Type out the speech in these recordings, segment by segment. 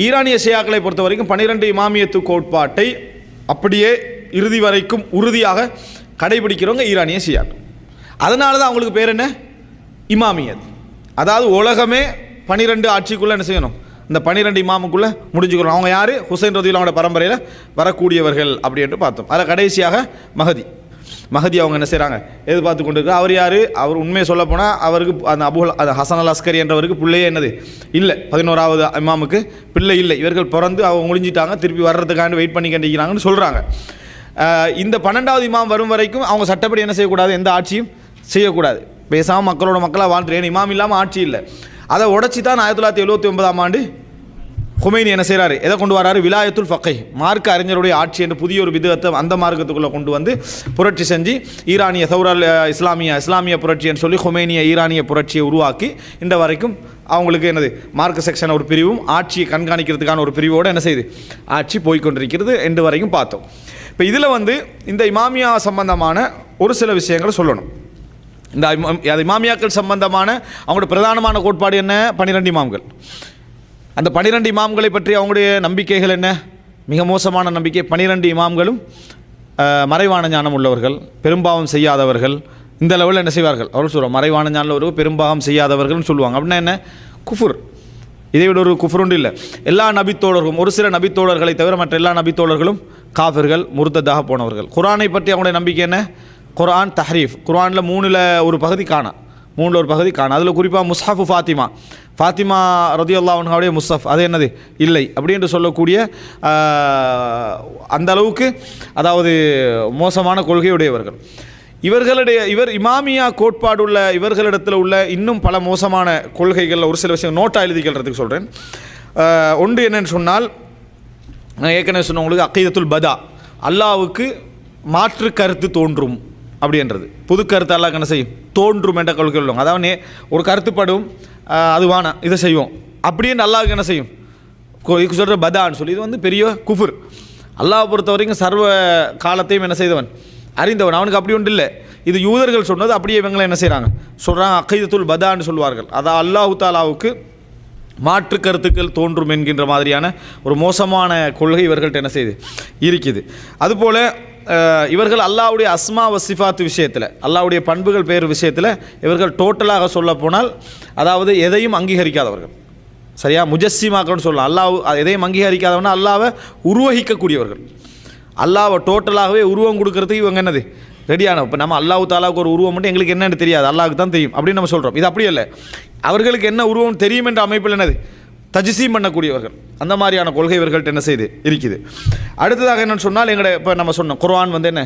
ஈரானிய ஷியாக்களை பொறுத்த வரைக்கும் 12 இமாமியத்து கோட்பாட்டை அப்படியே இறுதி வரைக்கும் உறுதியாக கடைபிடிக்கிறவங்க ஈரானிய ஷியாக்கள். அதனால தான் அவங்களுக்கு பேர் என்ன, இமாமியத். அதாவது உலகமே 12 ஆட்சிக்குள்ளே என்ன செய்யணும், இந்த 12 இமாமுக்குள்ளே முடிஞ்சுக்கிறோம். அவங்க யார், ஹுசைன் ரதியுல்லாஹு பரம்பரையில் வரக்கூடியவர்கள் அப்படி என்று பார்த்தோம். அதில் கடைசியாக மஹதி அவங்க என்ன செய்கிறாங்க எதிர்பார்த்து கொண்டு இருக்கிறார். அவர் யார், அவர் உண்மையை சொல்ல போனால் அவருக்கு அந்த அந்த ஹசன் அல் அஸ்கரி என்றவருக்கு பிள்ளையே என்னது இல்லை, 11வது இமாமுக்கு பிள்ளை இல்லை. இவர்கள் பிறந்து அவங்க முடிஞ்சிட்டாங்க, திருப்பி வர்றதுக்காண்டி வெயிட் பண்ணி கண்டிக்கிறாங்கன்னு சொல்கிறாங்க. இந்த 12வது இமாம் வரும் வரைக்கும் அவங்க சட்டப்படி என்ன செய்யக்கூடாது, எந்த ஆட்சியும் செய்யக்கூடாது, பேசாமல் மக்களோட மக்களாக வாழ்ந்துட்டு. இமாம் இல்லாமல் ஆட்சி இல்லை. அதை உடச்சி தான் 1979ஆம் ஆண்டு ஹுமைனி என்ன செய்கிறாரு, எதை கொண்டு வராரு, விலாயத்துல் ஃபக்கீஹ், மார்க்க அறிஞருடைய ஆட்சி என்று புதிய ஒரு விதத்தை அந்த மார்க்கத்துக்குள்ளே கொண்டு வந்து புரட்சி செஞ்சு ஈரானிய சௌரல் இஸ்லாமிய புரட்சின்னு சொல்லி ஹுமைனிய ஈரானிய புரட்சியை உருவாக்கி இந்த வரைக்கும் அவங்களுக்கு என்னது மார்க்க செக்ஷன் ஒரு பிரிவும் ஆட்சியை கண்காணிக்கிறதுக்கான ஒரு பிரிவோடு என்ன செய்யுது, ஆட்சி போய்கொண்டிருக்கிறது என்று வரைக்கும் பார்த்தோம். இப்போ இதில் இந்த இமாமியா சம்பந்தமான ஒரு சில விஷயங்களை சொல்லணும். இந்த இமாமியாக்கள் சம்பந்தமான அவங்களோட பிரதானமான கோட்பாடு என்ன, 12 இமாம்கள். அந்த 12 இமாம்களை பற்றி அவங்களுடைய நம்பிக்கைகள் என்ன, மிக மோசமான நம்பிக்கை. 12 இமாம்களும் மறைவான ஞானம் உள்ளவர்கள், பெரும்பாவம் செய்யாதவர்கள். இந்த லெவலில் என்ன செய்வார்கள், அவர்கள் சொல்லுவாங்க மறைவான ஞானம் உள்ளவர்கள் பெரும்பாவம் செய்யாதவர்கள்னு சொல்லுவாங்க. அப்படின்னா என்ன, குஃபுர். இதை விட ஒரு குஃபுருண்டு இல்லை. எல்லா நபித்தோழர்களும், ஒரு சில நபித்தோழர்களை தவிர மற்ற எல்லா நபித்தோழர்களும் காஃபிர்கள், முர்த்ததாக போனவர்கள். குர்ஆனை பற்றி அவங்களுடைய நம்பிக்கை என்ன, குர்ஆன் தஹ்ரீஃப், குர்ஆனில் 3ல் ஒரு பகுதி காணா, 3ல் ஒரு பகுதி காணா. அதில் குறிப்பாக முஸ்ஹஃபு ஃபாத்திமா ரதியல்லாஹு அன்ஹாவுடைய முஸ்ஹஃப் அது என்னது இல்லை அப்படி என்று சொல்லக்கூடிய அந்த அளவுக்கு அதாவது மோசமான கொள்கையுடையவர்கள் இவர் இமாமியா கோட்பாடுள்ள இவர்களிடத்தில் உள்ள இன்னும் பல மோசமான கொள்கைகளில் ஒரு சில விஷயம் நோட்டாக எழுதிக்கிறதுக்கு சொல்கிறேன். ஒன்று என்னென்னு சொன்னால், நான் ஏற்கனவே சொன்னவங்களுக்கு அக்கீதத்துல் பதா, அல்லாஹ்வுக்கு மாற்று கருத்து தோன்றும் அப்படின்றது, புது கருத்து அல்லாஹ் என்ன செய்யும், தோன்றும் என்ற கொள்கை உள்ளவங்க. அதாவது ஒரு கருத்துப்படும், அது வானா இதை செய்வோம் அப்படின்னு அல்லாஹ்வுக்கு என்ன செய்யும், இதுக்கு சொல்கிற பதான்னு சொல்லி இது பெரிய குஃபுர். அல்லாஹ் பொறுத்த வரைக்கும் சர்வ காலத்தையும் என்ன செய்தவன், அறிந்தவன், அவனுக்கு அப்படி ஒன்று இல்லை. இது யூதர்கள் சொன்னது, அப்படியே இவங்களை என்ன செய்கிறாங்க சொல்கிறாங்க, அக்கீதத்துல் பதான்னு சொல்வார்கள். அதான் அல்லாஹு தாலாவுக்கு மாற்று கருத்துக்கள் தோன்றும் என்கின்ற மாதிரியான ஒரு மோசமான கொள்கை இவர்கள்ட்ட என்ன செய்யுது இருக்குது. அதுபோல் இவர்கள் அல்லாஹ்வுடைய அஸ்மா வசிஃபாத்து விஷயத்தில், அல்லாஹ்வுடைய பண்புகள் பேர் விஷயத்தில் இவர்கள் டோட்டலாக சொல்ல போனால் அதாவது எதையும் அங்கீகரிக்காதவர்கள். சரியா, முஜஸ்ஸிமாக்கன்னு சொல்லலாம். அல்லாஹ் எதையும் அங்கீகரிக்காதவனா அல்லாஹ்வை உருவகிக்கக்கூடியவர்கள். அல்லாஹ்வை டோட்டலாகவே உருவம் கொடுக்கறதுக்கு இவங்க என்னது ரெடியான. இப்போ நம்ம அல்லாஹ் தாலாவுக்கு ஒரு உருவம் மட்டும் எங்களுக்கு என்னென்னு தெரியாது, அல்லாஹ்வுக்கு தான் தெரியும் அப்படின்னு நம்ம சொல்கிறோம். இது அப்படி இல்லை, அவர்களுக்கு என்ன உருவம் தெரியும் என்ற அமைப்பில் என்னது தஜ்சீம் பண்ணக்கூடியவர்கள். அந்த மாதிரியான கொள்கை இவர்கள்ட்ட என்ன செய்து இருக்குது. அடுத்ததாக என்னென்னு சொன்னால், எங்களை இப்போ நம்ம சொன்னோம் குர்ஆன் என்ன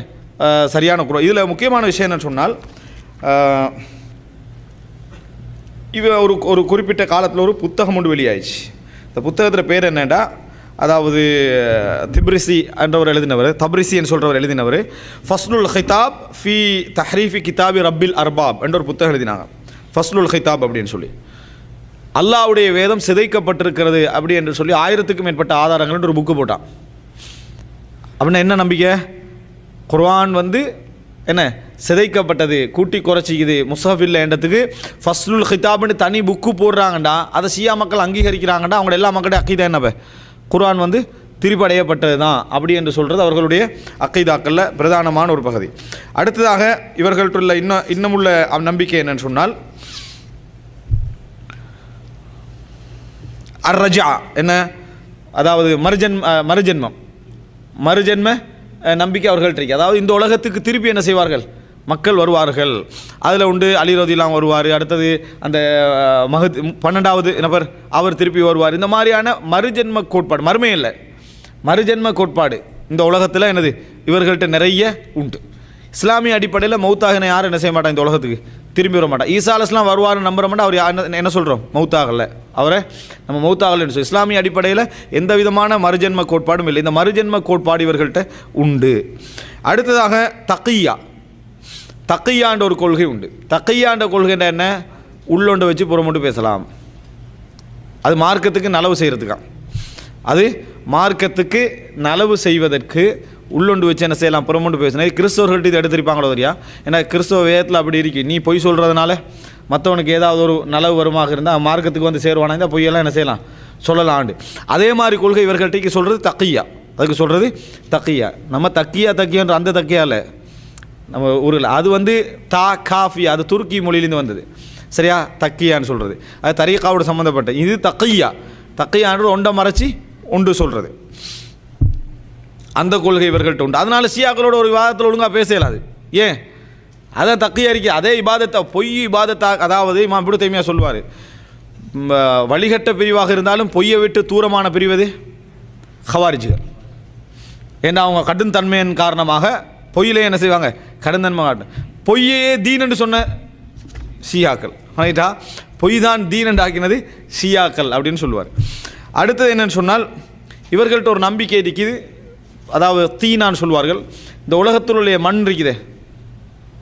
சரியான குர்ஆன். இதில் முக்கியமான விஷயம் என்னென்னு சொன்னால், இது ஒரு குறிப்பிட்ட காலத்தில் ஒரு புத்தகம் ஒன்று வெளியாயிடுச்சு. இந்த புத்தகத்தில் பேர் என்னென்னா, அதாவது திப்ரிசி என்றவர் எழுதினவர், தப்ரிசின்னு சொல்கிறவர் எழுதினவர், ஃபஸ்லுல் ஹிதாப் ஃபி தஹ்ரீஃபி கிதாபி ரப்பில் அர்பாப் என்ற ஒரு புத்தகம் எழுதினாங்க. ஃபஸ்லுல் ஹிதாப் அப்படின்னு சொல்லி, அல்லாஹ்வுடைய வேதம் சிதைக்கப்பட்டிருக்கிறது அப்படி என்று சொல்லி 1000க்கும் மேற்பட்ட ஆதாரங்கள் ஒரு புக்கு போட்டான். அப்படின்னா என்ன நம்பிக்கை, குர்ஆன் என்ன சிதைக்கப்பட்டது, கூட்டி குறைச்சிக்குது, முஸ்ஹஃப் இல்லை என்றதுக்கு ஃபஸ்லுல் ஹிதாப்னு தனி புக்கு போடுறாங்கண்டா, அதை ஷியா மக்கள் அங்கீகரிக்கிறாங்கண்டா, அவங்களோட எல்லா மக்களுடைய அக்கீதா என்னப்ப, குர்ஆன் திரிபடையப்பட்டது தான் அப்படி என்று சொல்கிறது அவர்களுடைய அக்கீதாக்களில் பிரதானமான ஒரு பகுதி. அடுத்ததாக இவர்கள்ட்டுள்ள இன்னமுள்ள நம்பிக்கை என்னன்னு சொன்னால், அர்ரஜா என்ன, அதாவது மறுஜென்ம நம்பிக்கை அவர்கள்ட்ட இருக்கு. அதாவது இந்த உலகத்துக்கு திருப்பி என்ன செய்வார்கள், மக்கள் வருவார்கள். அதில் அலி ரலியல்லாஹு வருவார், அடுத்தது அந்த 12வது நபர் அவர் திருப்பி வருவார். இந்த மாதிரியான மறுஜென்ம கோட்பாடு, மறுமை இல்லை மறுஜென்ம கோட்பாடு இந்த உலகத்தில் என்னது இவர்கள்ட்ட நிறைய உண்டு. இஸ்லாமிய அடிப்படையில் மௌத்தாகின யாரும் என்ன செய்ய மாட்டாங்க, இந்த உலகத்துக்கு திரும்பி வர மாட்டாங்க. ஈசா அலைஹிஸ்ஸலாம் வருவார்னு நம்புற மாட்டோம். அவர் என்ன சொல்கிறோம், மௌத்தாகலை, அவரை நம்ம மௌத்தாகலைன்னு சொல்லி. இஸ்லாமிய அடிப்படையில் எந்த விதமான மறுஜென்ம கோட்பாடும் இல்லை. இந்த மறுஜென்ம கோட்பாடு இவர்கள்ட்ட உண்டு. அடுத்ததாக தக்கியான்ற ஒரு கொள்கை உண்டு. தக்கியான்ற கொள்கை என்ன, உள்ளொண்டை வச்சு புறமொண்டு பேசலாம். அது மார்க்கத்துக்கு நலவு செய்கிறதுக்காக, அது மார்க்கத்துக்கு நலவு செய்வதற்கு உள்ளொண்டு வச்சு என்ன செய்யலாம், புறமொண்டு பேசணும். கிறிஸ்தவர்கள்ட்ட இது எடுத்திருப்பாங்களோ தெரியா, ஏன்னா கிறிஸ்தவ வேதத்தில் அப்படி இருக்கு, நீ பொய் சொல்கிறதுனால மற்றவனுக்கு ஏதாவது ஒரு நலவு வருமாக இருந்தால் மார்க்கத்துக்கு சேருவானா, இந்த பொய்யெல்லாம் என்ன செய்யலாம் சொல்லலாண்டு. அதே மாதிரி கொள்கை இவர்கள்ட்ட சொல்கிறது தக்கியா, அதுக்கு சொல்கிறது தக்கியா. நம்ம தக்கியான்ற அந்த தக்கியா இல்லை, நம்ம ஊரில் அது வந்து தா காஃபியா, அது துருக்கி மொழியிலேருந்து வந்தது. சரியா, தக்கியான்னு சொல்கிறது அது தரீகாவோட சம்மந்தப்பட்ட. இது தக்கியா, தக்கியான்றது ஒன்றை மறைச்சி ஒன்று சொல்கிறது. அந்த கொள்கை இவர்கள்ட்ட உண்டு. அதனால ஷியாக்களோட ஒரு விவாதத்தில் ஒழுங்காக பேசலாது. ஏன்? அதான் தக்கியா இருக்கு. அதே இபாதத்தை பொய் இபாதத்தா, அதாவது இமாம் இப்னு தைமியா சொல்வார், வழிகட்ட பிரிவாக இருந்தாலும் பொய்யை விட்டு தூரமான பிரிவது ஹவாரிஜிகள். ஏன்னா அவங்க கடும் தன்மையின் காரணமாக பொய்யிலே என்ன செய்வாங்க, கடுந்தன்மை காட்டும். பொய்யே தீன் என்று சொன்ன ஷியாக்கள், ரைட்டா, பொய் தான் தீன் என்று ஆக்கினது ஷியாக்கள் அப்படின்னு சொல்லுவார். அடுத்தது என்னன்னு சொன்னால், இவர்கள்ட்ட ஒரு நம்பிக்கை இருக்குது, அதாவது தீனான்னு சொல்வார்கள். இந்த உலகத்தில் உள்ள மண் இருக்குதே,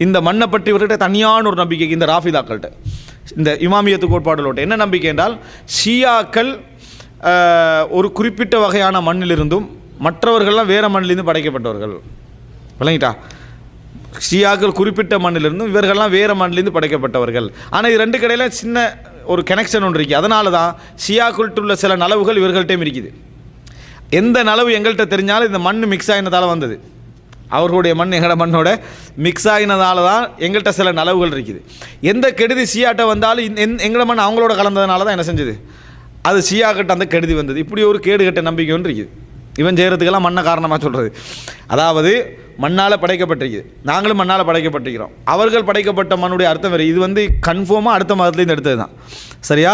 இந்த மண்ணை பற்றி இவர்கிட்ட தனியான ஒரு நம்பிக்கை இந்த ராஃபிதாக்கள்கிட்ட, இந்த இமாமியத்து கோட்பாடுகளோட்ட என்ன நம்பிக்கை என்றால், ஷியாக்கள் ஒரு குறிப்பிட்ட வகையான மண்ணிலிருந்தும் மற்றவர்கள்லாம் வேறு மண்ணிலிருந்து படைக்கப்பட்டவர்கள். விளங்கிட்டா? ஷியாக்கள் குறிப்பிட்ட மண்ணிலிருந்தும் இவர்கள்லாம் வேறு மண்ணிலிருந்து படைக்கப்பட்டவர்கள். ஆனால் இது ரெண்டு கடையில் சின்ன ஒரு கனெக்ஷன் ஒன்று இருக்குது. அதனால தான் ஷியாக்கள்கிட்ட உள்ள சில நலவுகள் இவர்கள்ட்டையும் இருக்குது. எந்த நலவு எங்கள்கிட்ட தெரிஞ்சாலும் இந்த மண் மிக்ஸ் ஆகினதால் வந்தது, அவர்களுடைய மண் எங்களோட மண்ணோட மிக்ஸ் ஆகினதால தான் எங்கள்கிட்ட சில நலவுகள் இருக்குது. எந்த கெடுதி ஷியாட்ட வந்தாலும் எங்களோட மண் அவங்களோட கலந்ததுனால தான் என்ன செஞ்சது, அது ஷியாக்கிட்ட அந்த கெடுதி வந்தது. இப்படி ஒரு கேடுகட்ட நம்பிக்கை ஒன்று இருக்குது. இவன் செய்கிறதுக்கெல்லாம் மண்ணை காரணமாக சொல்கிறது. அதாவது மண்ணால் படைக்கப்பட்டிருக்குது, நாங்களும் மண்ணால் படைக்கப்பட்டிருக்கிறோம். அவர்கள் படைக்கப்பட்ட மண்ணுடைய அர்த்தம் வேறு. இது வந்து கன்ஃபார்மாக அடுத்த மதத்துலேருந்து எடுத்தது தான். சரியா?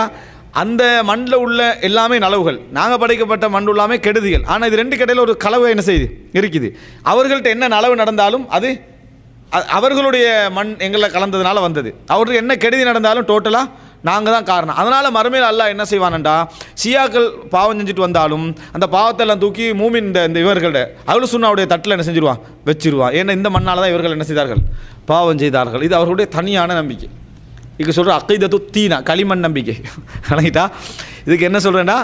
அந்த மண்ணில் உள்ள எல்லாமே நலவுகள், நாங்கள் படைக்கப்பட்ட மண் எல்லாமே கெடுதிகள். ஆனால் இது ரெண்டு கடையில் ஒரு கலவை என்ன செய்யுது இருக்குது. அவர்கள்ட்ட என்ன நலவு நடந்தாலும் அது அவர்களுடைய மண் எங்களை கலந்ததுனால வந்தது. அவருக்கு என்ன கெடுதி நடந்தாலும் டோட்டலாக நாங்கள் தான் காரணம். அதனால் மறுமையில் அல்லாஹ் என்ன செய்வானண்டா, ஷியாக்கள் பாவம் செஞ்சுட்டு வந்தாலும் அந்த பாவத்தெல்லாம் தூக்கி மூமின் இந்த இவர்களோட அஹ்லு சுன்னாவுடைய தட்டில் என்ன செஞ்சிருவான், வச்சிருவான். ஏன்னா இந்த மண்ணால் தான் இவர்கள் என்ன செய்தார்கள், பாவம் செய்தார்கள். இது அவர்களுடைய தனியான நம்பிக்கை. இதுக்கு சொல்கிற அக்கீதத்து தீனா, களிமண் நம்பிக்கை. வணங்கிட்டா? இதுக்கு என்ன சொல்கிறேன்னா,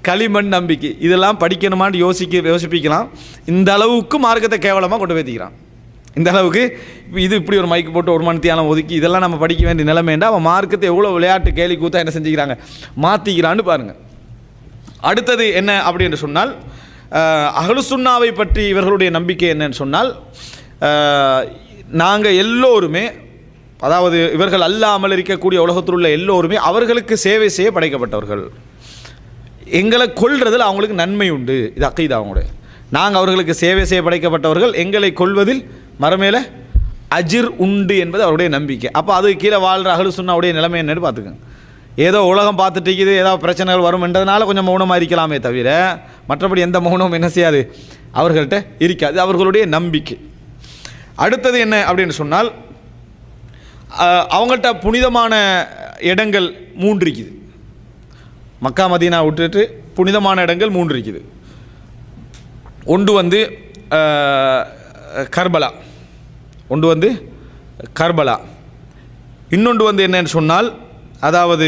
களிமண் நம்பிக்கை. இதெல்லாம் படிக்கணுமான்னு யோசிப்பிக்கலாம். இந்த அளவுக்கு மார்க்கத்தை கேவலமாக கொண்டு வைத்திக்கிறான். இந்த அளவுக்கு இது இப்படி ஒரு மைக்கு போட்டு ஒரு மணித்தியாலம் ஒதுக்கி இதெல்லாம் நம்ம படிக்க வேண்டிய நிலைமைண்டா அவன் மார்க்கத்தை எவ்வளோ விளையாட்டு கேலி கூத்தா என்ன செஞ்சுக்கிறாங்க, மாற்றிக்கிறான்னு பாருங்கள். அடுத்தது என்ன அப்படின்னு சொன்னால், அஹ்லு சுன்னாவை பற்றி இவர்களுடைய நம்பிக்கை என்னன்னு சொன்னால், நாங்கள் எல்லோருமே, அதாவது இவர்கள் அல்லாமல் இருக்கக்கூடிய உலகத்தில் உள்ள எல்லோருமே அவர்களுக்கு சேவை செய்ய படைக்கப்பட்டவர்கள். எங்களை கொல்றதில் அவங்களுக்கு நன்மை உண்டு. இது அக்கீதா அவங்களுடைய. நாங்கள் அவர்களுக்கு சேவை செய்ய படைக்கப்பட்டவர்கள், எங்களை கொல்வதில் மறுமையில அஜிர் உண்டு என்பது அவருடைய நம்பிக்கை. அப்போ அது கீழே வாழ்கிற அஹ்லு சுன்னாவுடைய நிலைமை என்னன்னு பார்த்துக்கோங்க. ஏதோ உலகம் பார்த்துட்டு இருக்குது, ஏதாவது பிரச்சனைகள் வரும் என்றதுனால கொஞ்சம் மௌனமாக இருக்கலாமே தவிர மற்றபடி எந்த மௌனமும் என்ன செய்யாது, அவர்கள்ட்ட இருக்காது. அவர்களுடைய நம்பிக்கை. அடுத்தது என்ன அப்படின்னு சொன்னால், அவங்கள்ட்ட புனிதமான இடங்கள் 3 இருக்குது. மக்கா மதீனா விட்டுட்டு புனிதமான இடங்கள் 3 இருக்குது. ஒன்று வந்து கர்பலா, ஒன்று வந்து கர்பலா, இன்னொன்று வந்து என்னன்னு சொன்னால், அதாவது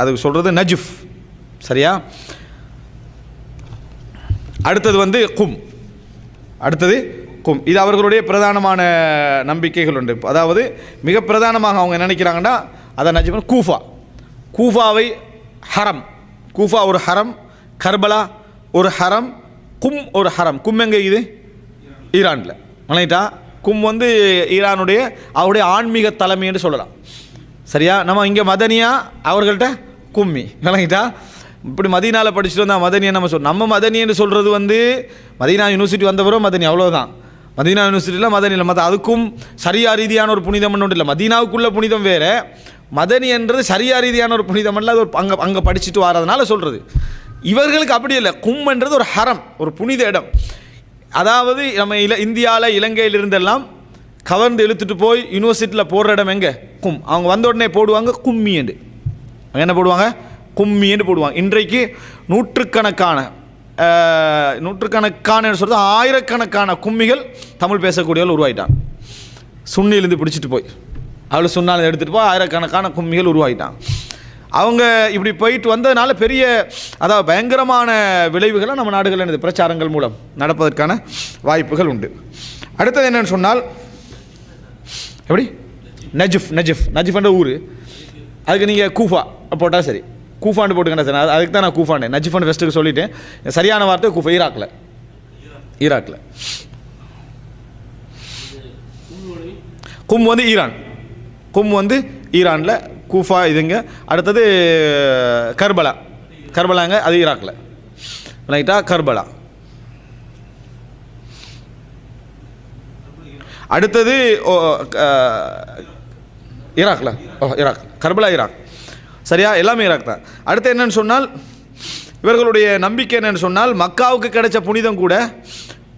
அதுக்கு சொல்கிறது நஜிஃப். சரியா? அடுத்தது வந்து கும், அடுத்தது கும். இது அவர்களுடைய பிரதானமான நம்பிக்கைகள் உண்டு. அதாவது மிக பிரதானமாக அவங்க நினைக்கிறாங்கன்னா அதை நஜிஃப். கூஃபா, கூஃபாவை ஹரம், கூஃபா ஒரு ஹரம், கர்பலா ஒரு ஹரம், கும் ஒரு ஹரம். கும் எங்கே இது? ஈரானில். வணங்கிட்டா? கும் வந்து ஈரானுடைய அவருடைய ஆன்மீக தலைமை என்று சொல்லலாம். சரியா? நம்ம இங்கே மதனியா, அவர்கள்ட்ட கும்மி. வணங்கிட்டா? இப்படி மதீனாவில் படிச்சுட்டு வந்தால் மதனியை நம்ம மதனின்னு சொல்கிறது வந்து மதீனா யூனிவர்சிட்டி வந்த பிறகு மதனி, அவ்வளோதான். மதீனா யூனிவர்சிட்டியில் மதனியில் அதுக்கும் சரியா ரீதியான ஒரு புனிதம் ஒன்று இல்லை. மதீனாவுக்குள்ள புனிதம் வேறு, மதனி என்றது சரியா ரீதியான ஒரு புனிதம் இல்லை. அது ஒரு அங்கே படிச்சுட்டு வரதுனால சொல்கிறது. இவர்களுக்கு அப்படி இல்லை. கும் என்றது ஒரு ஹரம், ஒரு புனித இடம். அதாவது நம்ம இந்தியாவில் இலங்கையில் இருந்தெல்லாம் கவர்ந்து இழுத்துட்டு போய் யூனிவர்சிட்டியில் போடுற இடம் எங்கே? கும். அவங்க வந்த உடனே போடுவாங்க கும்மி என்று. என்ன போடுவாங்க? கும்மி என்று போடுவாங்க. இன்றைக்கு நூற்றுக்கணக்கான சொல்கிறது ஆயிரக்கணக்கான கும்மிகள் தமிழ் பேசக்கூடியவர்கள் உருவாயிட்டாங்க. சுன்னியிலேருந்து பிடிச்சிட்டு போய் அவள் சொன்னாலும் எடுத்துகிட்டு போய் ஆயிரக்கணக்கான கும்மிகள் உருவாகிட்டாங்க. அவங்க இப்படி போயிட்டு வந்ததுனால பெரிய, அதாவது பயங்கரமான விளைவுகளை நம்ம நாடுகளில் இந்த பிரச்சாரங்கள் மூலம் நடப்பதற்கான வாய்ப்புகள் உண்டு. அடுத்தது என்னென்னு சொன்னால், எப்படி நஜிஃப், நஜிஃப் நஜிஃப் என்ற ஊர், அதுக்கு நீங்கள் கூஃபா போட்டால் சரி. கூஃபாண்டு போட்டுக்கண்டா சார், அதுக்கு தான் நான் கூஃபாண்டு நஜிஃபான் வெஸ்ட்டுக்கு சொல்லிட்டேன். சரியான வார்த்தை கூஃபா, ஈராக்கில். கும் வந்து ஈரான், கும் வந்து ஈரானில், கூஃபா இதுங்க. அடுத்தது கர்பலாங்க, அது ஈராக்கில். ரைட்டா, கர்பலா. அடுத்தது ஈராக்கில், ஈராக், கர்பலா ஈராக். சரியா, எல்லாமே ஈராக் தான். அடுத்து என்னன்னு சொன்னால் இவர்களுடைய நம்பிக்கை என்னன்னு சொன்னால் மக்காவுக்கு கிடைச்ச புனிதம் கூட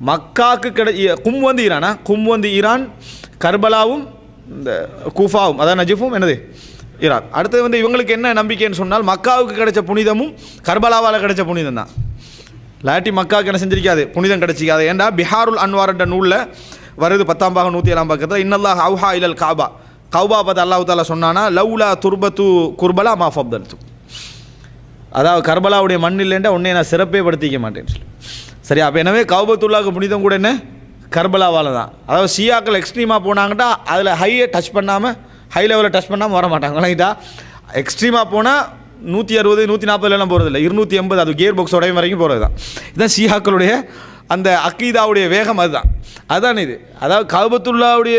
மக்காவுக்கு கும் வந்து ஈரானா, கும் வந்து ஈரான், கர்பலாவும் இந்த கூஃபாவும் அதான் நஜிஃபும் என்னது ஈராக். அடுத்தது வந்து இவங்களுக்கு என்ன நம்பிக்கைன்னு சொன்னால் மக்காவுக்கு கிடைச்ச புனிதமும் கர்பலாவால் கிடைச்ச புனிதம் தான். லாட்டி மக்காவுக்கு என்ன செஞ்சிருக்காது, புனிதம் கிடைச்சிக்காது. ஏண்டா பிஹாருல் அன்வார் என்ற நூலில் வருது 10ஆம் பாகம் 107ஆம் பக்கத்தில், இன்னல்லாஹ் அவுஹா இலல் காபா, கௌபா பார்த்து அல்லாஹ் தாலா சொன்னானா லவ்லா துர்பத்து குர்பலா மா ஃபப்தல்து, அதாவது கர்பலாவுடைய மண் இல்லைண்டா உன்னை நான் சிறப்பே படுத்திக்க மாட்டேன்னு சொல்லி. சரி, அப்போ எனவே கௌபத்துல்லாவுக்கு புனிதம் கூட என்ன கர்பலாவால் தான். அதாவது ஷியாக்கள் எக்ஸ்ட்ரீமாக போனாங்கட்டா அதில் ஹையை டச் பண்ணாமல், ஹை லெவலில் டச் பண்ணாமல் வர மாட்டாங்க. விளங்கிட்டா, எக்ஸ்ட்ரீமாக போனால் 160 140 போகிறதில்ல, 280 அது கியர் பாக்ஸ் உடையும் வரைக்கும் போகிறது தான். இதுதான் ஷியாக்களுடைய அந்த அக்கீதாவுடைய வேகம், அதுதான் இது. அதாவது கௌபத்துல்லாவுடைய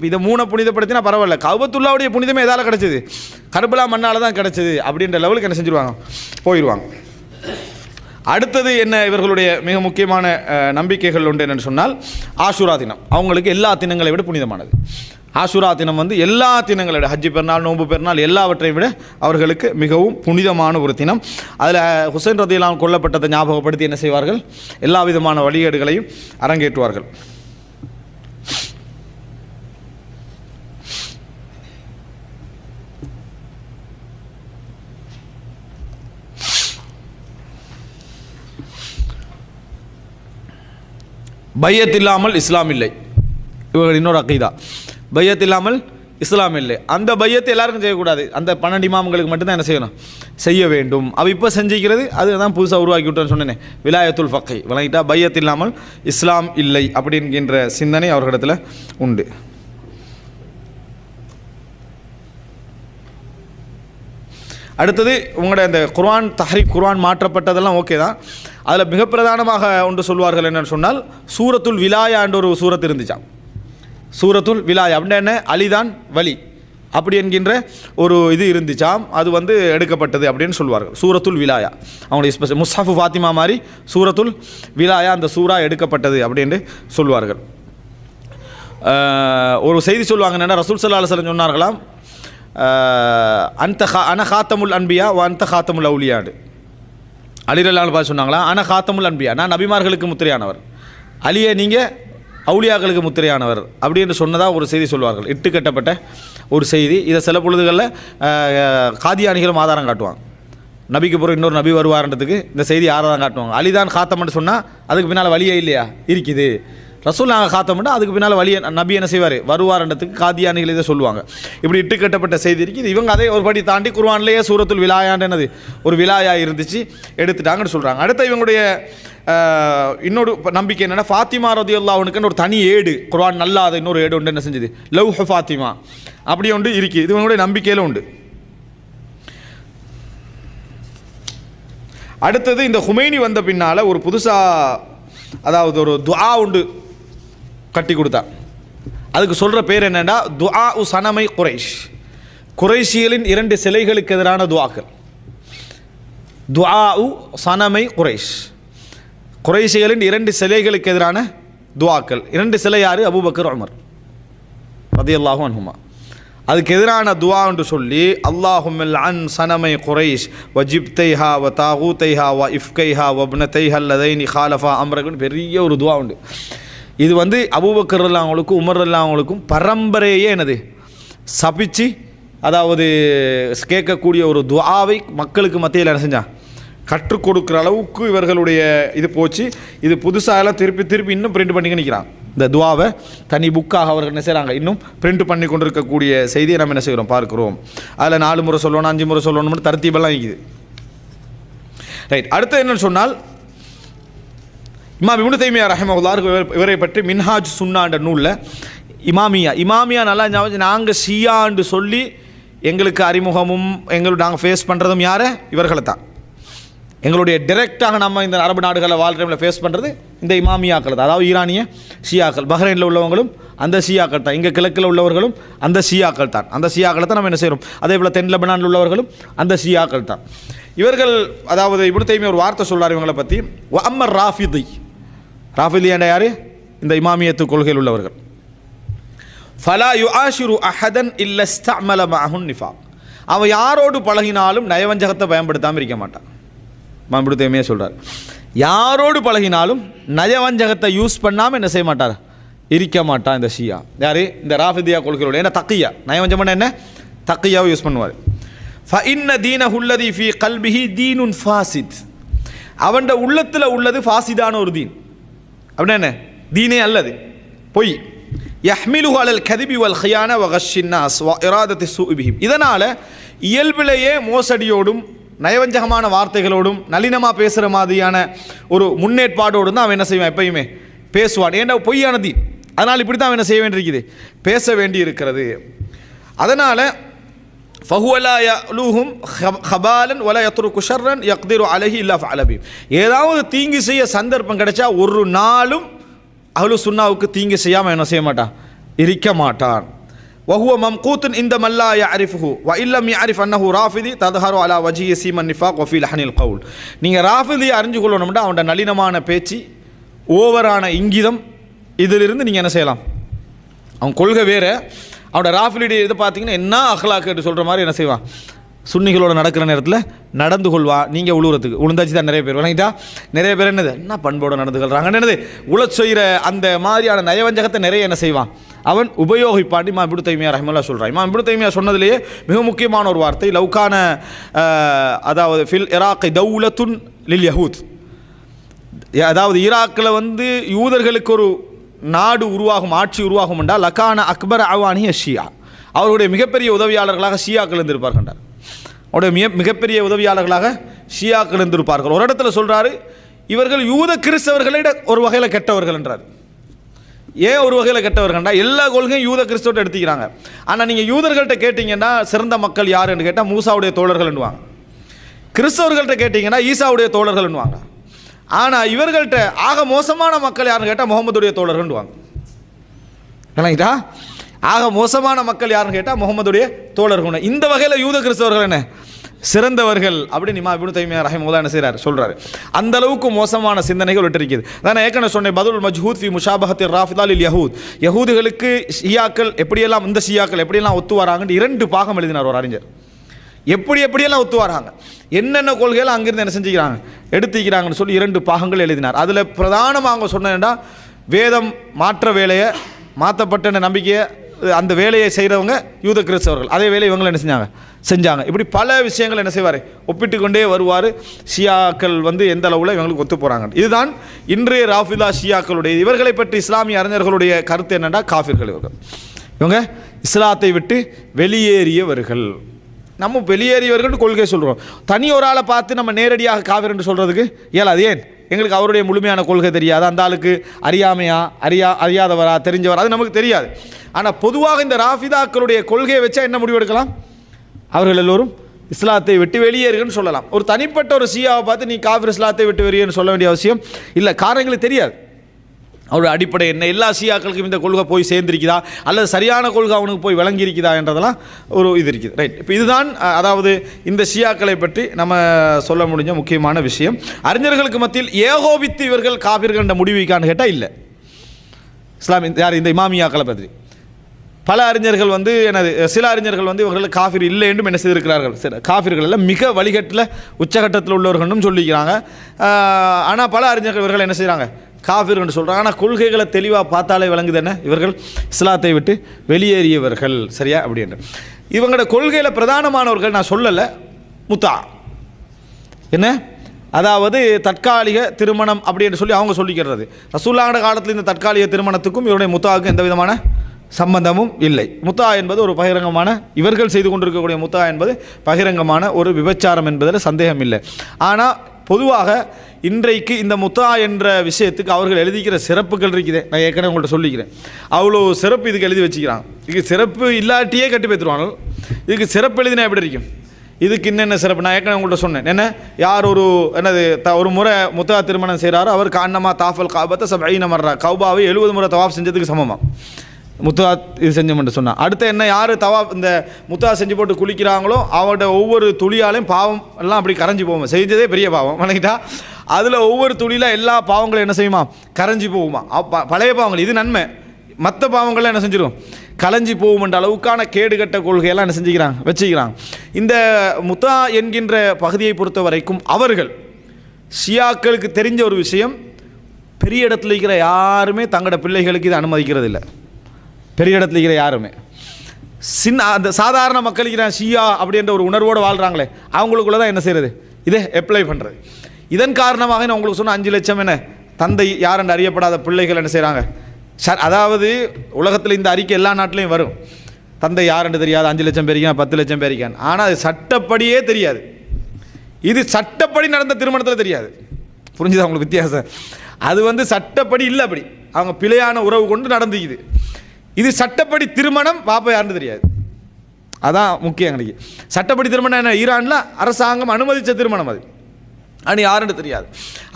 இதை 3 புனிதப்படுத்தினா பரவாயில்ல, கௌபத்துல்லாவுடைய புனிதமே எதால் கிடச்சிது, கர்பலா மண்ணால் தான் கிடச்சிது அப்படின்ற லெவலுக்கு என்ன செஞ்சுருவாங்க, போயிடுவாங்க. அடுத்தது என்ன இவர்களுடைய மிக முக்கியமான நம்பிக்கைகள் உண்டு என்னென்னு சொன்னால் ஆஷுரா தினம். அவங்களுக்கு எல்லா தினங்களை விட புனிதமானது. ஆஷுரா தினம் வந்து எல்லா தினங்களை விட, ஹஜ்ஜி பெருநாள், நோன்பு பெருநாள் எல்லாவற்றையும் விட அவர்களுக்கு மிகவும் புனிதமான ஒரு தினம். அதில் ஹுசைன் ரதியல்லாஹு கொல்லப்பட்டதை ஞாபகப்படுத்தி என்ன செய்வார்கள், எல்லா விதமான வழிகேடுகளையும் அரங்கேற்றுவார்கள். பையத் இல்லாமல் இஸ்லாம் இல்லை, இவர்கள் இன்னொரு அக்கீதா. பையத் இல்லாமல் இஸ்லாம் இல்லை. அந்த பையத்தை எல்லாருக்கும் செய்யக்கூடாது, அந்த 12 இமாம்களுக்கு மட்டும்தான் என்ன செய்யணும், செய்ய வேண்டும். அவ இப்போ செஞ்சுக்கிறது அதுதான் புதுசாக உருவாக்கி விட்டோன்னு சொன்னேன், விலாயத்துல் ஃபக்கை. விளங்கிட்டா, பையத் இல்லாமல் இஸ்லாம் இல்லை அப்படிங்கிற சிந்தனை அவர்களிடத்தில் உண்டு. அடுத்தது உங்களோட இந்த குர்ஆன் தஹ்ரீப், குர்ஆன் மாற்றப்பட்டதெல்லாம் ஓகே தான். அதில் மிக பிரதானமாக ஒன்று சொல்வார்கள் என்னென்னு சொன்னால் சூரத்துல் விலாயா என்ற ஒரு சூரத் இருந்துச்சான். சூரத்துல் விலாயா அப்படின்னா என்ன, அலிதான் வலி அப்படி என்கின்ற ஒரு இது இருந்துச்சாம். அது வந்து எடுக்கப்பட்டது அப்படின்னு சொல்வார்கள். சூரத்துல் விலாயா அவங்களுடைய ஸ்பெஷல் முஸ்ஹஃபு ஃபாத்திமா மாதிரி சூரத்துல் விலாயா அந்த சூரா எடுக்கப்பட்டது அப்படின்னு சொல்வார்கள். ஒரு செய்தி சொல்லுவாங்க என்னென்னா, ரசூல் ஸல்லல்லாஹு அலைஹி வஸல்லம் சொன்னார்களாம், அன ஹாத்தமுல் அன்பியா வ அந்த ஹாத்தமுல் அவுலியாடு. அலி ரலியல்லாஹு அன்ஹு சொன்னாங்களா, அன ஹாத்தமுல் அன்பியா, நான் நபிமார்களுக்கு முத்திரையானவர், அலியை நீங்கள் அவுலியாக்களுக்கு முத்திரையானவர் அப்படின்னு சொன்னதாக ஒரு செய்தி சொல்வார்கள். இட்டு கட்டப்பட்ட ஒரு செய்தி. இதை சில பொழுதுகளில் காதியானிகளும் ஆதாரம் காட்டுவாங்க. நபிக்கு பிறகு இன்னொரு நபி வருவார்ன்றதுக்கு இந்த செய்தி ஆதாரம் காட்டுவாங்க. அலிதான் காத்தம்னு சொன்னால் அதுக்கு பின்னால் வழியே இல்லையா, இருக்குது. ரசூல் நாங்கள் காத்தோம்னா அதுக்கு பின்னால் வழியை நபி என்ன செய்வார், வருவார்ன்றதுக்கு காதியானிகள் இதை சொல்லுவாங்க. இப்படி இட்டு கட்டப்பட்ட செய்தி இருக்குது. இவங்க அதை ஒரு படி தாண்டி குர்ஆன்லேயே சூரத்துல் விலாயான்றது ஒரு விலாயா இருந்துச்சு, எடுத்துட்டாங்கன்னு சொல்கிறாங்க. அடுத்த இவங்களுடைய இன்னொரு நம்பிக்கை என்னென்னா, ஃபாத்திமா ரலியல்லாஹு அன்ஹாவுக்குன்னு ஒரு தனி ஏடு, குர்ஆன் நல்லாத இன்னொரு ஏடு உண்டு, என்ன செஞ்சது, லவ்ஹ் ஃபாத்திமா அப்படி ஒன்று இருக்குது. இது இவங்களுடைய நம்பிக்கையில் உண்டு. அடுத்தது இந்த ஹுமைனி வந்த பின்னால் ஒரு புதுசாக, அதாவது ஒரு துஆ உண்டு கட்டி கொடுத்தா. அதுக்கு சொல்கிற பேர் என்னென்னா துஆ உ சனமை குரைஷ். குரைஷிகளின் 2 சிலைகளுக்கு எதிரான துஆக்கள். துஆ உ சனமை குரைஷ், குரைஷிகளின் 2 சிலைகளுக்கு எதிரான துஆக்கள். 2 சிலை யார், அபூபக்கர் உமர் ரலியல்லாஹு அன்ஹுமா. அதுக்கு எதிரான துஆ என்று சொல்லி அல்லாஹும்மல் அன் சனமை குரைஷ் வ ஜிப்தைஹா வ தாகூதைஹா வ இஃப்கைஹா வ இப்னதைஹா அல்லதைனி காலஃபா அம்ரகுன்னு பெரிய ஒரு துஆ உண்டு. இது வந்து அபூபக்கர் ரலியல்லாஹு அன்ஹுவுக்கும் உமர் ரலியல்லாஹு அன்ஹுவுக்கும் பரம்பரையே என்னது சபிச்சு, அதாவது கேட்கக்கூடிய ஒரு துஆவை மக்களுக்கு மத்தியில் என்ன செஞ்சான், கற்றுக் கொடுக்குற அளவுக்கு இவர்களுடைய இது போச்சு. இது புதுசாக எல்லாம் திருப்பி இன்னும் பிரிண்ட் பண்ணி நிற்கிறான். இந்த துவாவை தனி புக்காக அவர்கள் என்ன செய்கிறாங்க, இன்னும் பிரிண்ட் பண்ணி கொண்டு இருக்கக்கூடிய செய்தியை நம்ம என்ன செய்கிறோம், பார்க்குறோம். அதில் 4 முறை சொல்லணும், 5 முறை சொல்லணும்னு தர்த்தீபெல்லாம் இருக்குது. ரைட். அடுத்து என்னன்னு சொன்னால் இமாம் இப்னு தைமியா ரஹிமஹுல்லாஹ் இவரை பற்றி மின்ஹாஜ் சுன்னான்ற நூலில் இமாமியா நல்லா ஞாபகம், நாங்கள் ஷியான்னு சொல்லி எங்களுக்கு அறிமுகமும் நாங்கள் ஃபேஸ் பண்ணுறதும் யார்? இவர்களை தான். எங்களுடைய டைரெக்டாக நம்ம இந்த அரபு நாடுகளில் வாழ்க்கையில் ஃபேஸ் பண்ணுறது இந்த இமாமியாக்கள் தான். அதாவது ஈரானிய ஷியாக்கள், பஹ்ரைனில் உள்ளவங்களும் அந்த ஷியாக்கள் தான், இங்கே கிழக்கில் உள்ளவர்களும் அந்த ஷியாக்கள் தான். அந்த ஷியாக்களை தான் நம்ம என்ன செய்கிறோம். அதே போல் தென் லெபனானில் உள்ளவர்களும் அந்த ஷியாக்கள் தான். இவர்கள் அதாவது இப்னு தைமியா ஒரு வார்த்தை சொல்றார் இவங்களை பற்றி. அம்மர் ராஃபிதி, ராஃபிதி என்ற யார்? இந்த இமாமியத்து கொள்கையில் உள்ளவர்கள். ஃபலா யுஆஷிரு அஹதன் இல்ல இஸ்தஅமல மஅஹுன் நிஃபாக், அவன் யாரோடு பழகினாலும் நயவஞ்சகத்தை பயன்படுத்தாமல் இருக்க மாட்டான். இப்னு தைமியா சொல்கிறார், யாரோடு பழகினாலும் நயவஞ்சகத்தை யூஸ் பண்ணாமல் என்ன செய்ய மாட்டார்? இருக்க மாட்டான் இந்த ஷியா. யார்? இந்த ராஃபிதியா கொள்கையோட. ஏன்னா தக்கியா, நயவஞ்சம் என்ன? தக்கியாவை யூஸ் பண்ணுவார். ஃபஇன்ன தீனஹு அல்லதி ஃபீ கல்பிஹி தீனுன் ஃபாசித், அவன் உள்ளத்தில் உள்ளது ஃபாசிதான ஒரு தீன். அப்படின்னா என்ன? தீனே அல்லது பொய். யஹ்மிலுஹு அலல் கதிபி வல் ஹியான வ கஷ்ஷின் நாஸ் வ இராதத்தி ஸூஇ பிஹிம், இதனால் இயல்பிலேயே மோசடியோடும் நயவஞ்சகமான வார்த்தைகளோடும் நளினமாக பேசுகிற மாதிரியான ஒரு முன்னேற்பாடோடு தான் அவன் என்ன செய்வான்? எப்பயுமே பேசுவான். ஏன்னா பொய்யான தீன். அதனால் இப்படி தான் அவன் என்ன செய்ய வேண்டியிருக்குது? பேச வேண்டி இருக்கிறது. அதனால் ஃபஹுவலா யலூஹும் ஹபாலன் வல யத்ருக்கு ஷர்ரன் யக்திரு அலைஹி இல்லா ஃபஅல பிஹி, ஏதாவது தீங்கு செய்ய சந்தர்ப்பம் கிடைச்சா ஒரு நாளும் அஹ்லு சுன்னாவுக்கு தீங்கு செய்யாமல் என்ன செய்ய மாட்டான்? இருக்க மாட்டான். வஹுவ மம்கூத்துன் இந்த மல்லா யஅரிஃபுஹு வ இல்லம் யஅரிஃப் அன்னஹு ராஃபிதி தத்ஹரு அலா வஜ்ஹி சீமன் நிஃபாக் வ ஃபீ லஹனில் கவுல், நீங்கள் ராஃபிதியை அறிஞ்சு கொள்ளணும்னா அவனோட நளினமான பேச்சு, ஓவரான இங்கிதம், இதிலிருந்து நீங்கள் என்ன செய்யலாம்? அவன் கொள்கை வேறு. அவனோட ராஃபிலிடைய இதை பார்த்தீங்கன்னா என்ன அஹ்லாக்கு சொல்கிற மாதிரி என்ன செய்வான்? சுன்னிகளோட நடக்கிற நேரத்தில் நடந்து கொள்வா. நீங்கள் உழுவுறதுக்கு உளுந்தாச்சு தான் நிறைய பேர் விளங்கிட்டா. நிறைய பேர் என்ன பண்போடு நடந்து கொள்கிறாங்க, என்னது உழச் செய்கிற அந்த மாதிரியான நயவஞ்சகத்தை நிறைய என்ன செய்வான்? அவன் உபயோகிப்பாண்டி இமாம் இப்னு தைமியா ரஹ்மத்துல்லாஹி சொல்கிறான். இமாம் இப்னு தைமியா சொன்னதிலேயே மிக முக்கியமான ஒரு வார்த்தை, லவ்கான அதாவது ஃபில் இராக் தௌலத்துன் லில் யஹூத், அதாவது ஈராக்கில் யூதர்களுக்கு ஒரு நாடு உருவாகும், ஆட்சி உருவாகும் என்றால் லக்கான அக்பர் அவானி ஷியா, அவருடைய மிகப்பெரிய உதவியாளர்களாக ஷியாக்கள் இருந்திருப்பார்கள் என்றார். அவருடைய மிகப்பெரிய உதவியாளர்களாக ஷியாக்கள் இருந்திருப்பார்கள். ஒரு இடத்துல சொல்கிறாரு, இவர்கள் யூத கிறிஸ்தவர்களிட ஒரு வகையில் கெட்டவர்கள் என்றார். ஏன் ஒரு வகையில் கெட்டவர்கள்னா எல்லா கொள்கையும் யூத கிறிஸ்தவர்கிட்ட எடுத்துக்கிறாங்க. ஆனால் நீங்கள் யூதர்கள்ட்ட கேட்டிங்கன்னா சிறந்த மக்கள் யாருன்னு கேட்டால் மூசாவுடைய தோழர்கள் என்னுவாங்க. கிறிஸ்தவர்கள்ட்ட கேட்டிங்கன்னா ஈசாவுடைய தோழர்கள் என்னுவாங்க. ஆனால் இவர்கள்ட்ட ஆக மோசமான மக்கள் யாருன்னு கேட்டால் முகமதுடைய தோழர்கள்வாங்க. இல்லைங்களா? ஆக மோசமான மக்கள் யாருன்னு கேட்டால் முகமதுடைய தோழர்கள். இந்த வகையில் யூத கிறிஸ்தவர்கள் என்ன சிறந்தவர்கள் அப்படின்னு இமாம் இப்னு தைமியா ரஹிமஹுல்லாஹ் என்ன செய்கிறார்? சொல்கிறாரு. அந்த அளவுக்கு மோசமான சிந்தனைகள் விட்டிருக்குது. நான் ஏற்கனவே சொன்னேன், பதுல் மஜ்ஹூத் ஃபி முஷாபஹத்தி ராஃபிதா லில் யஹூத், யஹூதிகளுக்கு ஷியாக்கள் எப்படியெல்லாம், இந்த ஷியாக்கள் எப்படியெல்லாம் ஒத்து வராங்கன்னு 2 பாகம் எழுதினார் ஒரு அறிஞர். எப்படியெல்லாம் ஒத்து வராங்க, என்னென்ன கொள்கைகள் அங்கிருந்து என்ன செஞ்சுக்கிறாங்க, எடுத்துக்கிறாங்கன்னு சொல்லி 2 பாகங்கள் எழுதினார். அதில் பிரதானமாக அவங்க சொன்னேன்டா, வேதம் மாற்ற வேலையை, மாற்றப்பட்ட நம்பிக்கையை, அந்த வேலையை செய்கிறவங்க யூத கிறிஸ்தவர்கள், அதே வேலையை இவங்களை என்ன செஞ்சாங்க. இப்படி பல விஷயங்கள் என்ன செய்வார், ஒப்பிட்டு கொண்டே வருவார். ஷியாக்கள் எந்த அளவில் இவங்களுக்கு ஒத்து போகிறாங்க. இதுதான் இன்றைய ராஃபிதா ஷியாக்களுடைய. இவர்களை பற்றி இஸ்லாமிய அறிஞர்களுடைய கருத்து என்னென்னா, காஃபிர்கள் இவங்க இஸ்லாத்தை விட்டு வெளியேறியவர்கள். நம்ம வெளியேறியவர்கள் கொள்கை சொல்கிறோம். தனி ஒரு ஆளை பார்த்து நம்ம நேரடியாக காஃபிர் என்று சொல்கிறதுக்கு இயலாது. ஏன்? எங்களுக்கு அவருடைய முழுமையான கொள்கை தெரியாது. அந்த ஆளுக்கு அறியாமையா, அறியாதவரா, தெரிஞ்சவரா, அது நமக்கு தெரியாது. ஆனால் பொதுவாக இந்த ராஃபிதாக்களுடைய கொள்கையை வச்சா என்ன முடிவெடுக்கலாம்? அவர்கள் எல்லோரும் இஸ்லாத்தை விட்டு வெளியேறுகன்னு சொல்லலாம். ஒரு தனிப்பட்ட ஒரு ஷியாவை பார்த்து நீ காஃபிர் இஸ்லாத்தை விட்டு வெளியேறுன்னு சொல்ல வேண்டிய அவசியம் இல்லை. காரணங்களுக்கு தெரியாது அவருடைய அடிப்படை என்ன, எல்லா ஷியாக்களுக்கும் இந்த கொள்கை போய் சேர்ந்திருக்குதா, அல்லது சரியான கொள்கை அவனுக்கு போய் வழங்கி இருக்குதா என்றதெல்லாம் ஒரு இது இருக்குது. ரைட். இப்போ இதுதான் அதாவது இந்த ஷியாக்களை பற்றி நம்ம சொல்ல முடிஞ்ச முக்கியமான விஷயம். அறிஞர்களுக்கு மத்தியில் ஏகோபித்து இவர்கள் காஃபிர்கள் என்ற முடிவுக்கான்னு கேட்டால் இல்லை. இஸ்லாம் யார் இந்த இமாமியாக்களை பற்றி பல அறிஞர்கள் எனது சில அறிஞர்கள் இவர்கள் காஃபிர் இல்லை என்றும் என்ன செய்திருக்கிறார்கள். சில காஃபிர்கள் எல்லாம் மிக வழிகட்டில் உச்சகட்டத்தில் உள்ளவர்களும் சொல்லிக்கிறாங்க. ஆனால் பல அறிஞர்கள் இவர்கள் என்ன செய்கிறாங்க, காஃபிர் என்று சொல்கிறாங்க. ஆனால் கொள்கைகளை தெளிவாக பார்த்தாலே விளங்குது என்ன, இவர்கள் இஸ்லாத்தை விட்டு வெளியேறியவர்கள். சரியா? அப்படின்னு இவங்களோட கொள்கையில் பிரதானமானவர்கள் நான் சொல்லலை, முத்தா என்ன, அதாவது தற்காலிக திருமணம் அப்படின்னு சொல்லி அவங்க சொல்லிக்கிறது. ரசூலுல்லாஹ் காலத்தில் இந்த தற்காலிக திருமணத்துக்கும் இவருடைய முத்தாவுக்கும் எந்த விதமான சம்பந்தமும் இல்லை. முத்தா என்பது ஒரு பகிரங்கமான, இவர்கள் செய்து கொண்டிருக்கக்கூடிய முத்தா என்பது பகிரங்கமான ஒரு விபச்சாரம் என்பதில் சந்தேகம் இல்லை. ஆனால் பொதுவாக இன்றைக்கு இந்த முத்தா என்ற விஷயத்துக்கு அவர்கள் எழுதிக்கிற சிறப்புகள் இருக்குது. நான் ஏற்கனவே உங்கள்கிட்ட சொல்லிக்கிறேன். அவ்வளோ சிறப்பு இதுக்கு எழுதி வச்சுக்கிறாங்க. இது சிறப்பு இல்லாட்டியே கட்டி பேத்துருவாங்க. இதுக்கு சிறப்பு எழுதினா எப்படி இருக்கும்? இதுக்கு என்னென்ன சிறப்பு நான் ஏற்கனவே உங்கள்கிட்ட சொன்னேன். என்ன, யார் ஒரு முறை முத்தா திருமணம் செய்கிறாரோ அவருக்கு அன்னமா தாஃபல் காபத்தை சபையின மர்றா, கௌபாவை 70 முறை தவாஃப் செஞ்சதுக்கு சமமாக முத்தா இது செஞ்சோம்னு சொன்னால். அடுத்து என்ன, யார் தவாஃப் இந்த முத்தா செஞ்சு போட்டு குளிக்கிறாங்களோ அவரோட ஒவ்வொரு துளியாலையும் பாவம் எல்லாம் அப்படி கரைஞ்சி போவோம். செஞ்சதே பெரிய பாவம் வணங்கிட்டா, அதில் ஒவ்வொரு துளியில் எல்லா பாவங்களும் என்ன செய்யுமா, கரைஞ்சி போகுமா. பழைய பாவங்கள் இது நன்மை, மற்ற பாவங்கள்லாம் என்ன செஞ்சிடும், கலைஞ்சி போகும்ன்ற அளவுக்கான கேடுகட்ட கொள்கையெல்லாம் என்ன செஞ்சுக்கிறாங்க, வச்சுக்கிறாங்க. இந்த முத்தா என்கின்ற பகுதியை பொறுத்த வரைக்கும் அவர்கள் ஷியாக்களுக்கு தெரிஞ்ச ஒரு விஷயம், பெரிய இடத்துல இருக்கிற யாருமே தங்களோட பிள்ளைகளுக்கு இதை அனுமதிக்கிறது இல்லை. பெரிய இடத்துல இருக்கிற யாருமே அந்த சாதாரண மக்களுக்கு ஷியா அப்படின்ற ஒரு உணர்வோடு வாழ்கிறாங்களே அவங்களுக்குள்ள தான் என்ன செய்கிறது, இதை அப்ளை பண்ணுறது. இதன் காரணமாக நான் உங்களுக்கு சொன்ன 5 லட்சம் என்ன தந்தை யாரென்று அறியப்படாத பிள்ளைகள் என்ன செய்கிறாங்க. அதாவது உலகத்தில் இந்த அறிக்கை எல்லா நாட்டிலையும் வரும். தந்தை யாரென்று தெரியாது, 5 லட்சம் பேருக்கான் 10 லட்சம் பேருக்கான். ஆனால் அது சட்டப்படியே தெரியாது. இது சட்டப்படி நடந்த திருமணத்தில் தெரியாது. புரிஞ்சுதா உங்களுக்கு வித்தியாசம்? அது சட்டப்படி இல்லை, அப்படி அவங்க பிழையான உறவு கொண்டு நடந்துக்குது. இது சட்டப்படி திருமணம், பாப்பா யாருன்னு தெரியாது. அதான் முக்கியம் எங்களுக்கு. சட்டப்படி திருமணம் என்ன, ஈரானில் அரசாங்கம் அனுமதித்த திருமணம் அது, ஆனால் யாருன்னு தெரியாது.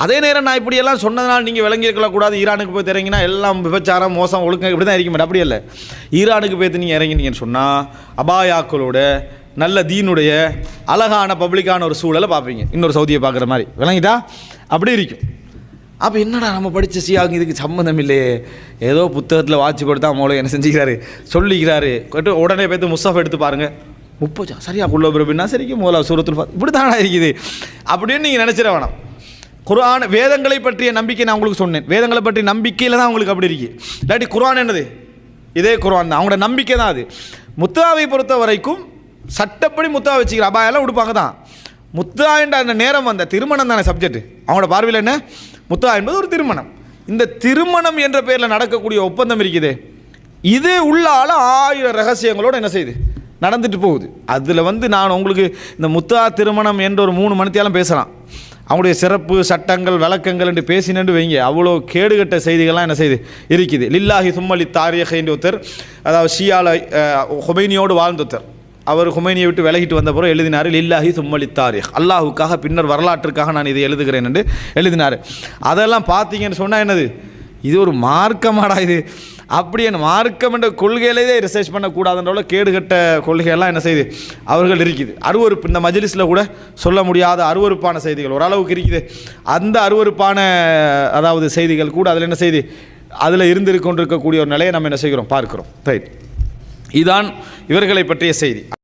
அதே நேரம் நான் இப்படியெல்லாம் சொன்னதுனால நீங்கள் விளங்கி இருக்கக்கூடாது. ஈரானுக்கு போய் இறங்கினா எல்லாம் விபச்சாரம் மோசம் ஒழுக்கம் இப்படி தான் இருக்க மாட்டேன், அப்படி இல்லை. ஈரானுக்கு போய்த்து நீங்கள் இறங்கினீங்கன்னு சொன்னால் அபாயாக்களோட நல்ல தீனுடைய அழகான பப்ளிக்கான ஒரு சூழலை பார்ப்பீங்க, இன்னொரு சவுதியை பார்க்குற மாதிரி விளங்கிட்டா அப்படி இருக்கும். அப்போ என்னடா நம்ம படித்த ஷியாவுக்கு இதுக்கு சம்மந்தம் இல்லையே, ஏதோ புத்தகத்தில் வாட்சி கொடுத்தா மோளை என்ன செஞ்சுக்கிறாரு சொல்லிக்கிறாரு, உடனே போய்த்து முஸ்தஃபா எடுத்து பாருங்கள் 30 சரியா குள்ள பிறப்பின்னா சரிக்கு மோலா சூரத்தில் இப்படி தானே இருக்குது அப்படின்னு நீங்கள் நினச்சிட வேணாம். குர்ஆன் வேதங்களை பற்றிய நம்பிக்கை நான் உங்களுக்கு சொன்னேன். வேதங்களை பற்றிய நம்பிக்கையில் தான் உங்களுக்கு அப்படி இருக்குது. இல்லாட்டி குர்ஆன் என்னது, இதே குர்ஆன் தான், அவங்களோட நம்பிக்கை தான் அது. முத்தாவை பொறுத்த வரைக்கும் சட்டப்படி முத்தா வச்சுக்கிற அபாயெல்லாம் உடுப்பாங்க தான். முத்தா என்ற அந்த நேரம் வந்த திருமணம் தானே சப்ஜெக்ட். அவங்களோட பார்வையில் என்ன, முத்தா என்பது ஒரு திருமணம். இந்த திருமணம் என்ற பேரில் நடக்கக்கூடிய ஒப்பந்தம் இருக்குது, இது உள்ளால 1000 ரகசியங்களோடு என்ன செய்யுது நடந்துட்டு போகுது. அதில் நான் உங்களுக்கு இந்த முத்தா திருமணம் என்ற ஒரு 3 மணித்தியாலும் பேசலாம். அவங்களுடைய சிறப்பு சட்டங்கள் விளக்கங்கள் என்று பேசினு வைங்க, அவ்வளோ கேடுகட்ட செய்திகள்லாம் என்ன செய்யுது இருக்குது. லில்லாஹி சும்மலி தாரியஹ் என்ற ஒருத்தர், அதாவது ஷியால ஹுமைனியோடு வாழ்ந்தொருத்தர், அவர் ஹுமைனியை விட்டு விலகிட்டு வந்த பிறகு எழுதினார் லில்லாஹி சும்மலி தாரியஹ், அல்லாஹுக்காக பின்னர் வரலாற்றுக்காக நான் இதை எழுதுகிறேன் என்று எழுதினார். அதெல்லாம் பார்த்தீங்கன்னு சொன்னால் என்னது, இது ஒரு மார்க்கமாடா இது, அப்படி என்ன மார்க்கம் என்ற கொள்கையிலே ரிசர்ச் பண்ணக்கூடாதுன்ற கேடுகட்ட கொள்கையெல்லாம் என்ன செய்யுது அவர்கள் இருக்குது. அருவறுப்பு இந்த மஜ்லிஸில் கூட சொல்ல முடியாத அருவறுப்பான செய்திகள் ஓரளவுக்கு இருக்குது. அந்த அருவறுப்பான அதாவது செய்திகள் கூட அதில் என்ன செய்து அதில் இருந்து கொண்டிருக்கக்கூடிய ஒரு நிலையை நம்ம என்ன செய்கிறோம் பார்க்கிறோம். ரைட், இதுதான் இவர்களை பற்றிய செய்தி.